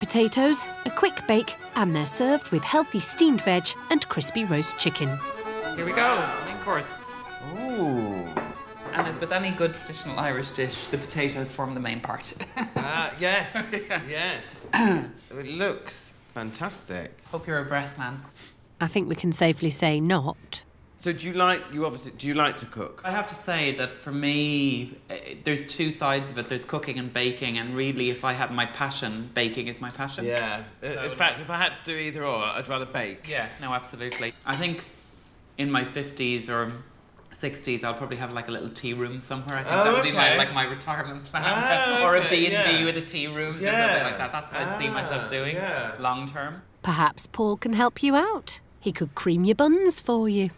potatoes, a quick bake, and they're served with healthy steamed veg and crispy roast chicken. Here we go, main course. Ooh. And as with any good traditional Irish dish, the potatoes form the main part. Yes, yes. It looks fantastic. Hope you're a breast man. I think we can safely say not. So do you like to cook? I have to say that for me, there's two sides of it. There's cooking and baking, and really, if I had my passion, baking is my passion. Yeah. So, in fact, if I had to do either or, I'd rather bake. Yeah, no, absolutely. I think in my 50s or 60s, I'll probably have like a little tea room somewhere. I think that would be my retirement plan. Or a B&B with a tea room, something like that. That's what I'd see myself doing long term. Perhaps Paul can help you out. He could cream your buns for you.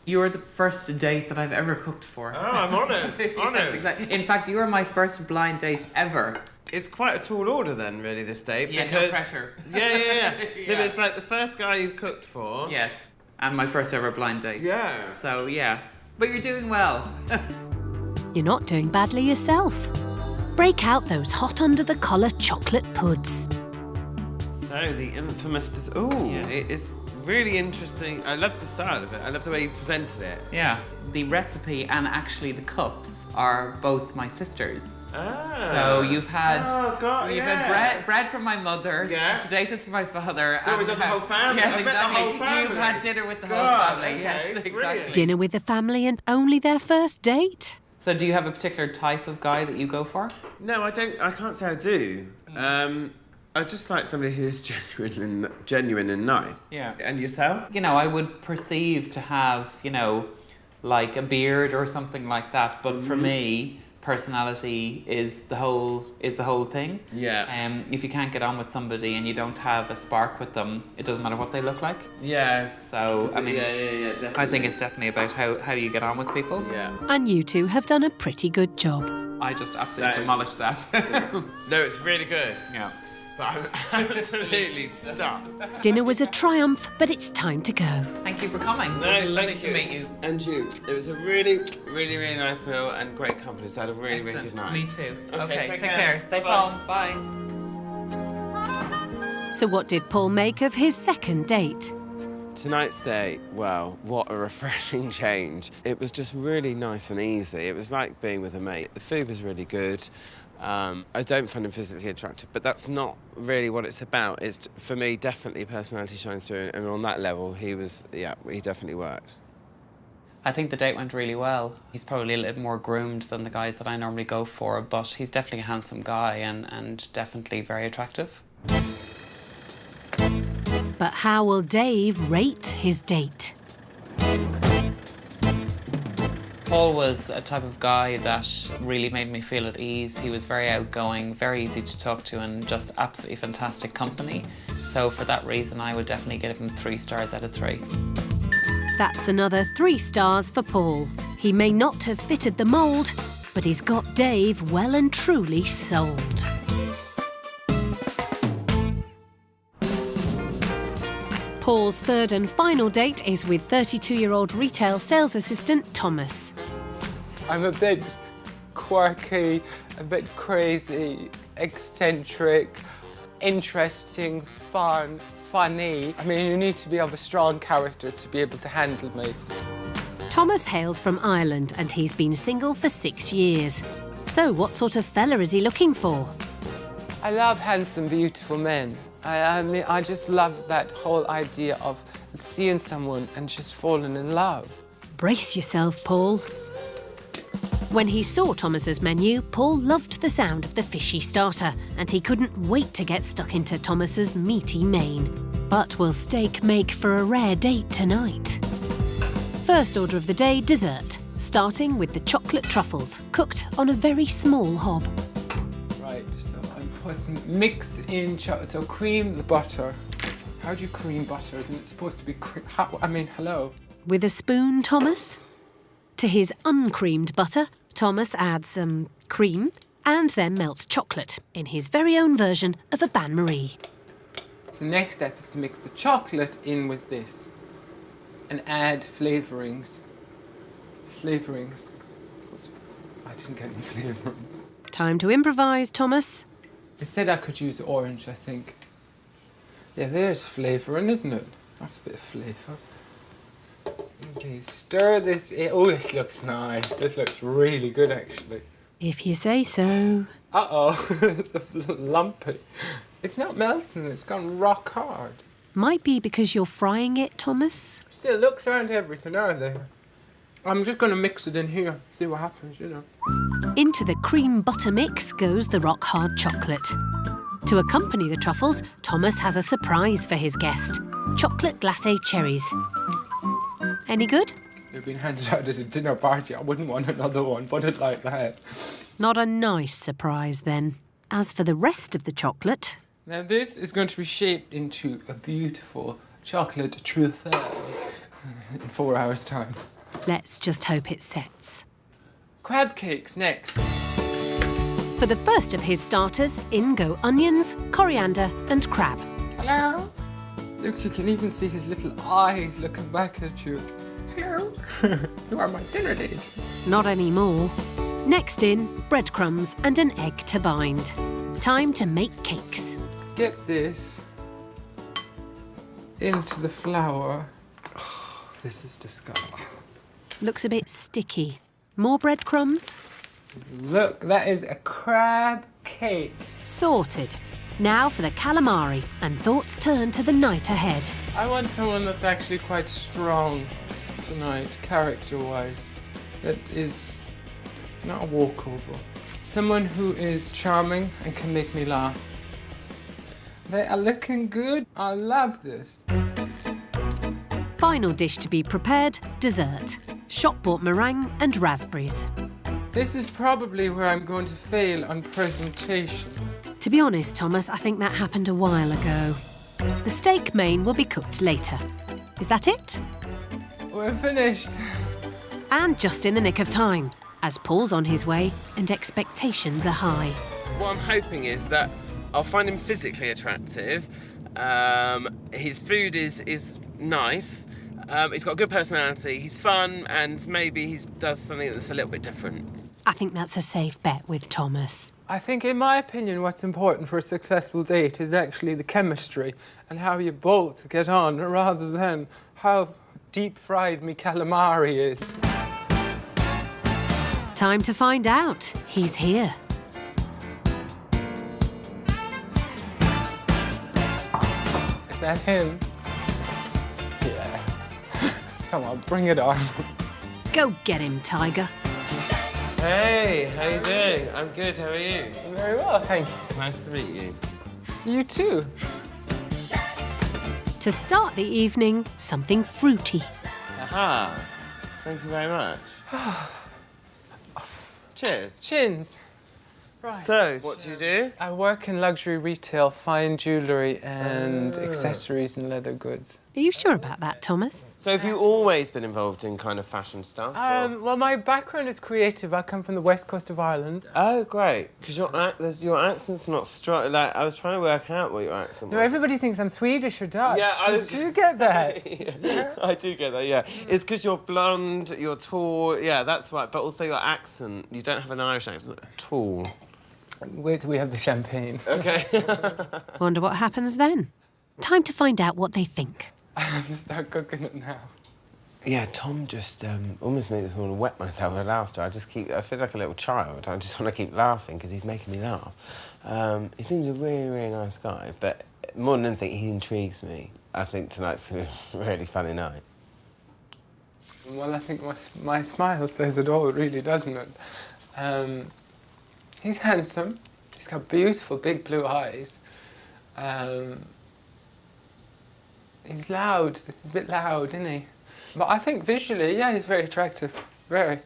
You're the first date that I've ever cooked for. Oh, I'm on it. On it. Exactly. In fact, you were my first blind date ever. It's quite a tall order then, really, this date. Yeah, because... no pressure. Yeah. No, but it's like the first guy you've cooked for. Yes. And my first ever blind date. Yeah. So, yeah. But you're doing well. You're not doing badly yourself. Break out those hot under-the-collar chocolate puds. So, the infamous... It is really interesting. I love the style of it. I love the way you presented it. Yeah. The recipe and actually the cups are both my sisters. Ah. So you've had had bread from my mother, potatoes from my father. So we've got the whole family. Yes, I've met exactly. the whole family. You've had dinner with the whole family. Okay, Yes, exactly. brilliant. Dinner with the family and only their first date? So do you have a particular type of guy that you go for? No, I don't. I can't say I do. I just like somebody who's genuine and nice. Yeah. And yourself? You know, I would perceive to have, like a beard or something like that. But for me, personality is the whole thing. Yeah. If you can't get on with somebody and you don't have a spark with them, it doesn't matter what they look like. Yeah. So I mean, definitely. I think it's definitely about how you get on with people. Yeah. And you two have done a pretty good job. I just absolutely demolished that. No, it's really good. Yeah. But I'm absolutely stuffed. Dinner was a triumph, but it's time to go. Thank you for coming. No, Lovely to meet you. And you. It was a really, really, really nice meal and great company. So I had a really, really good night. Me too. Okay, Take care. Safe home. Bye. So what did Paul make of his second date? Tonight's date, well, what a refreshing change. It was just really nice and easy. It was like being with a mate. The food was really good. I don't find him physically attractive, but that's not really what it's about. It's, for me, definitely personality shines through, and on that level, he definitely worked. I think the date went really well. He's probably a little more groomed than the guys that I normally go for, but he's definitely a handsome guy and definitely very attractive. But how will Dave rate his date? Paul was a type of guy that really made me feel at ease. He was very outgoing, very easy to talk to, and just absolutely fantastic company. So for that reason, I would definitely give him 3 stars out of 3. That's another 3 stars for Paul. He may not have fitted the mould, but he's got Dave well and truly sold. Paul's third and final date is with 32-year-old retail sales assistant Thomas. I'm a bit quirky, a bit crazy, eccentric, interesting, fun, funny. I mean, you need to be of a strong character to be able to handle me. Thomas hails from Ireland and he's been single for 6 years. So what sort of fella is he looking for? I love handsome, beautiful men. I mean, I just love that whole idea of seeing someone and just falling in love. Brace yourself, Paul. When he saw Thomas's menu, Paul loved the sound of the fishy starter and he couldn't wait to get stuck into Thomas's meaty main. But will steak make for a rare date tonight? First order of the day, dessert, starting with the chocolate truffles, cooked on a very small hob. Right, so I'm putting mix in chocolate, so cream the butter. How do you cream butter? Isn't it supposed to be cream? Hello. With a spoon, Thomas? To his uncreamed butter, Thomas adds some cream and then melts chocolate in his very own version of a bain-marie. So the next step is to mix the chocolate in with this and add flavourings. I didn't get any flavourings. Time to improvise, Thomas. It said I could use orange, I think. Yeah, there's flavouring, isn't it? That's a bit of flavour. Okay, stir this in. Oh, this looks nice. This looks really good, actually. If you say so. Uh-oh, it's a lumpy. It's not melting, it's gone rock hard. Might be because you're frying it, Thomas. Still, looks aren't everything, are they? I'm just going to mix it in here, see what happens, you know. Into the cream butter mix goes the rock-hard chocolate. To accompany the truffles, Thomas has a surprise for his guest. Chocolate glacé cherries. Any good? They've been handed out as a dinner party. I wouldn't want another one, put it like that. Not a nice surprise, then. As for the rest of the chocolate... Now this is going to be shaped into a beautiful chocolate truffle in 4 hours' time. Let's just hope it sets. Crab cakes next. For the first of his starters, in go onions, coriander and crab. Hello? Look, you can even see his little eyes looking back at you. Hello? You are my dinner date. Not anymore. Next in, breadcrumbs and an egg to bind. Time to make cakes. Get this into the flour. Oh, this is disgusting. Looks a bit sticky. More breadcrumbs? Look, that is a crab cake. Sorted. Now for the calamari, and thoughts turn to the night ahead. I want someone that's actually quite strong tonight, character-wise. That is not a walkover. Someone who is charming and can make me laugh. They are looking good. I love this. Final dish to be prepared, dessert. Shop-bought meringue and raspberries. This is probably where I'm going to fail on presentation. To be honest, Thomas, I think that happened a while ago. The steak main will be cooked later. Is that it? We're finished. And just in the nick of time, as Paul's on his way and expectations are high. What I'm hoping is that I'll find him physically attractive. His food is nice. He's got a good personality. He's fun, and maybe he does something that's a little bit different. I think that's a safe bet with Thomas. I think, in my opinion, what's important for a successful date is actually the chemistry and how you both get on, rather than how deep-fried me calamari is. Time to find out. He's here. Is that him? Yeah. Come on, bring it on. Go get him, Tiger. Hey, how you doing? I'm good, how are you? Very well, thank you. Nice to meet you. You too. To start the evening, something fruity. Aha, thank you very much. Cheers. Chins. Right. So, what do you do? I work in luxury retail, fine jewellery and accessories and leather goods. Are you sure about that, Thomas? So have you always been involved in kind of fashion stuff? Well, my background is creative. I come from the west coast of Ireland. Oh, great. Because your accent's not strong. Like, I was trying to work out what your accent was. No, everybody thinks I'm Swedish or Dutch. Yeah, Do you get that? Yeah, I do get that, yeah. It's because you're blonde, you're tall. Yeah, that's right. But also your accent. You don't have an Irish accent at all. Wait till we have the champagne. Okay. Wonder what happens then. Time to find out what they think. I'm going to start cooking it now. Yeah, Tom just almost makes me want to wet myself with laughter. I feel like a little child. I just want to keep laughing because he's making me laugh. He seems a really, really nice guy, but more than anything, he intrigues me. I think tonight's a really funny night. Well, I think my smile says it all, really, doesn't it? He's handsome. He's got beautiful, big blue eyes. He's loud. He's a bit loud, isn't he? But I think visually, yeah, he's very attractive. Very.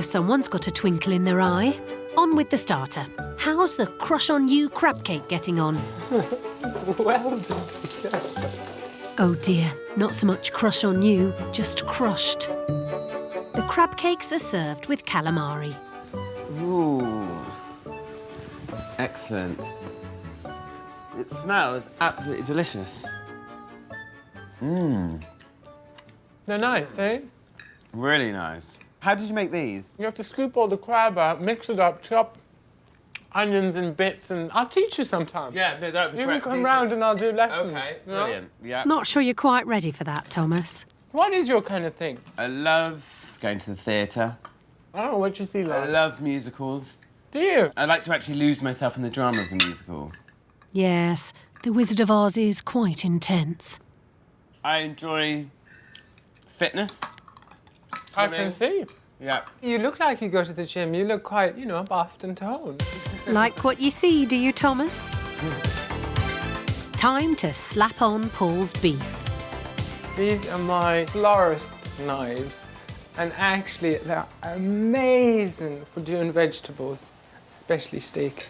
Someone's got a twinkle in their eye. On with the starter. How's the crush on you crab cake getting on? It's well done. Oh dear, not so much crush on you, just crushed. The crab cakes are served with calamari. Ooh. Excellent. It smells absolutely delicious. Mmm. They're nice, eh? Really nice. How did you make these? You have to scoop all the crab out, mix it up, chop onions and bits, and I'll teach you sometime. Yeah, no, that would be You great. can come round and I'll do lessons. Okay, you know? brilliant. Yeah. Not sure you're quite ready for that, Thomas. What is your kind of thing? I love going to the theatre. I don't know what you see last. I love musicals. Do you? I like to actually lose myself in the drama of the musical. Yes, The Wizard of Oz is quite intense. I enjoy fitness. I Swimming. can see. Yeah. You look like you go to the gym. You look quite, you know, buffed and toned. Like what you see, do you, Thomas? Time to slap on Paul's beef. These are my florist's knives, and actually they're amazing for doing vegetables, especially steak.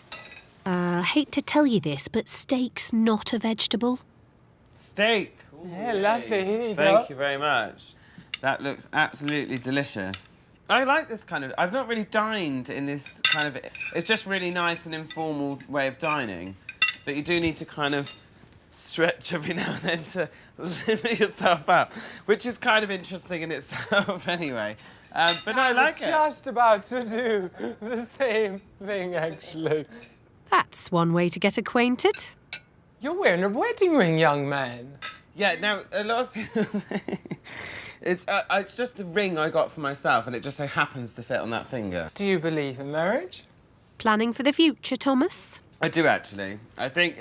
Hate to tell you this, but steak's not a vegetable. Steak. Ooh, Yeah, lovely. Here you go. Thank you very much. That looks absolutely delicious. I like this kind of... I've not really dined in this kind of... It's just really nice and informal way of dining. But you do need to kind of stretch every now and then to limit yourself up, which is kind of interesting in itself anyway. But no, I like it. Just about to do the same thing, actually. That's one way to get acquainted. You're wearing a wedding ring, young man. Yeah, now, a lot of people... it's just a ring I got for myself, and it just so happens to fit on that finger. Do you believe in marriage? Planning for the future, Thomas? I do, actually. I think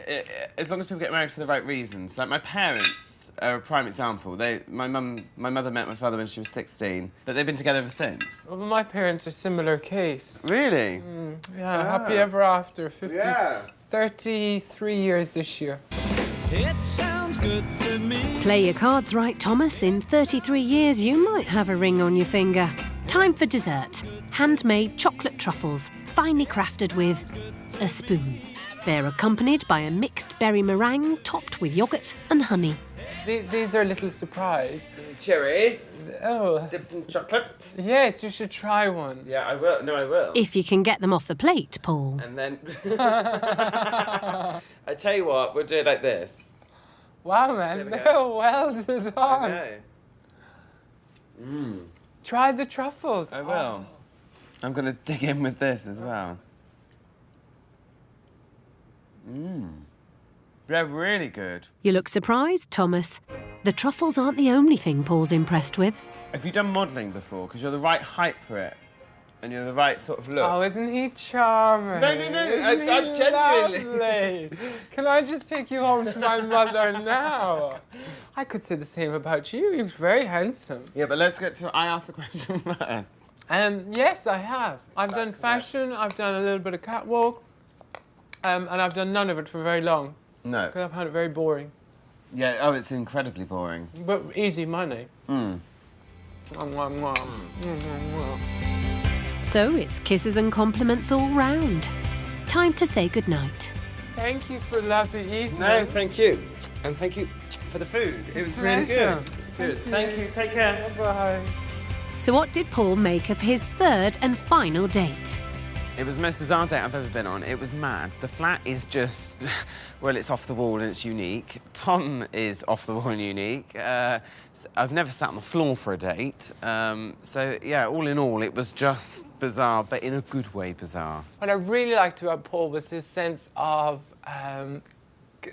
as long as people get married for the right reasons. Like, my parents are a prime example. My mother met my father when she was 16, but they've been together ever since. Well, my parents are similar case. Really? Yeah, happy ever after. 50, Yeah. 33 years this year. It sounds good to me. Play your cards right, Thomas. In 33 years, you might have a ring on your finger. Time for dessert. Handmade chocolate truffles, finely crafted with a spoon. They're accompanied by a mixed berry meringue topped with yoghurt and honey. These are a little surprise. Cherries. Oh, Dipped in chocolate. yes, you should try one. Yeah, I will. No, I will. If you can get them off the plate, Paul. And then... I tell you what, we'll do it like this. Wow, man, There we go. they're well done. Okay. Try the truffles. I will. I'm going to dig in with this as well. They're really good. You look surprised, Thomas. The truffles aren't the only thing Paul's impressed with. Have you done modelling before? Because you're the right height for it. And you're the right sort of look. Oh, isn't he charming? No, Isn't he I'm genuinely... lovely? Can I just take you home to my mother now? I could say the same about you. He was very handsome. Yeah, but let's get to... I asked the question first. Yes, I have. I've done fashion, I've done a little bit of catwalk, and I've done none of it for very long, No. because I've found it very boring. Yeah, oh, it's incredibly boring. But easy money. Mwah, mwah, mwah. Mwah, mwah. So it's kisses and compliments all round. Time to say goodnight. Thank you for a lovely evening. No, thank you. And thank you for the food. It was really good. Pleasure. Good. Thank you. Take care. Bye. So what did Paul make of his third and final date? It was the most bizarre date I've ever been on. It was mad. The flat is just, well, it's off the wall and it's unique. Tom is off the wall and unique. I've never sat on the floor for a date. So, yeah, all in all, it was just bizarre, but in a good way bizarre. What I really liked about Paul was his sense of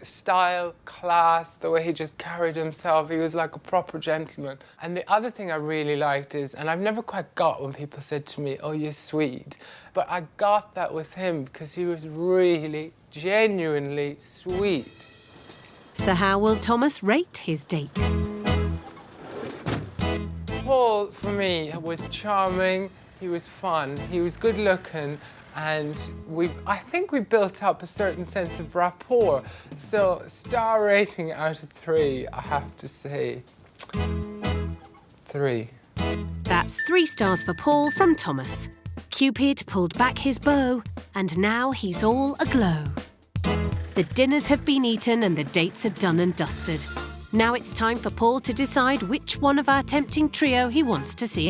style, class, the way he just carried himself. He was like a proper gentleman. And the other thing I really liked is, and I've never quite got when people said to me, oh, you're sweet, but I got that with him because he was really, genuinely sweet. So how will Thomas rate his date? Paul, for me, was charming, he was fun, he was good looking, and I think we built up a certain sense of rapport. So, star rating out of 3, I have to say 3. That's 3 stars for Paul from Thomas. Cupid pulled back his bow, and now he's all aglow. The dinners have been eaten and the dates are done and dusted. Now it's time for Paul to decide which one of our tempting trio he wants to see.